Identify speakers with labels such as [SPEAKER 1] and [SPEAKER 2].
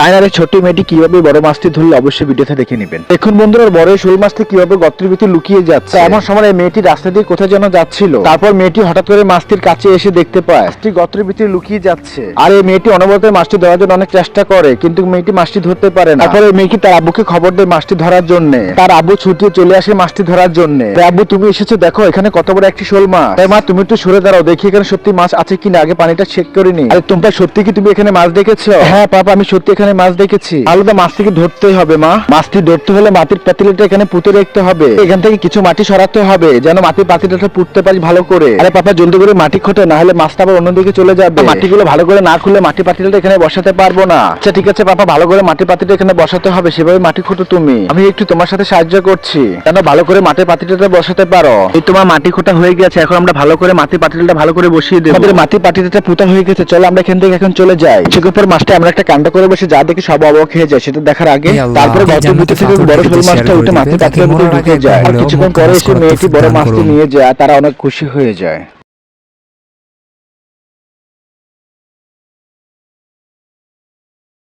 [SPEAKER 1] আয়নার ছোট্ট মেয়েটি কিভাবে বড় মাছটি ধরলে অবশ্যই ভিডিওতে দেখে নেবেন। এখন বন্ধুরা বড় শোল মাছটি কিভাবে গর্তের ভিতরে লুকিয়ে যাচ্ছে। এমন সময় মেয়েটি রাস্তা দিয়ে কোথায় যেন যাচ্ছিল। তারপর মেয়েটি হঠাৎ করে মাছটির কাছে এসে দেখতে পায় মাছটি গর্তের ভিতরে লুকিয়ে যাচ্ছে। আর এই মেয়েটি অনবরত মাছটি ধরার জন্য অনেক চেষ্টা করে, কিন্তু মেয়েটি মাছটি ধরতে পারে না। তারপরে মেয়েটি তার আব্বুকে খবর দেয় মাছটি ধরার জন্য। তার আব্বু ছুটিয়ে চলে আসে মাছটি ধরার জন্য। আব্বু তুমি এসেছো, দেখো এখানে কত বড় একটি শোল মাছ। মা তুমি একটু সরে দাঁড়াও, দেখি এখানে সত্যি মাছ আছে কিনা, আগে পানিটা চেক করে নি। আরে তোমরা সত্যি কি তুমি এখানে মাছ দেখেছো? হ্যাঁ পাপা, আমি সত্যি এখানে মাছ দেখেছি। আলাদা মাছটিকে ধরতেই হবে মা। মাছটি ধরতে হলে মাটির পাতিলটা এখানে পুঁতে রাখতে হবে। এখান থেকে কিছু মাটি সরাতে হবে যেন মাটির পাতিলটা পুঁততে পারি ভালো করে। আরে পাপা জলদি করে মাটি খোঁটে, না হলে মাছটা আবার অন্যদিকে চলে যাবে। মাটিগুলো ভালো করে না খুলে মাটি পাতিলটা এখানে বসাতে পারবো না। আচ্ছা ঠিক আছে পাপা, ভালো করে মাটি পাতিলটা এখানে বসাতে হবে, সেভাবে মাটি খোঁটো তুমি। আমি একটু তোমার সাথে সাহায্য করছি যেন ভালো করে মাটির পাতিলটা বসাতে পারো। এই তোমার মাটি খোঁটা হয়ে গেছে, এখন আমরা ভালো করে মাটির পাতিলটা ভালো করে বসিয়ে দেবো। আমাদের মাটির পাতিলটা পুঁতা হয়ে গেছে, চলো আমরা এখান থেকে এখন চলে যাই। কিছুক্ষণ মাছটা আমরা একটা কাণ্ড করে বসে যা দেখে সব অবাক হয়ে যায় সেটা দেখার আগে তারপরে গর্তের ভিতর থেকে বড় শোল মাছটা উঠে মাটির পাতিলের ভিতরে ঢুকে যায়। আর কিছুক্ষণ পরে এসে মেয়েটি বড় মাছটি নিয়ে যায়, তারা অনেক খুশি হয়ে যায়।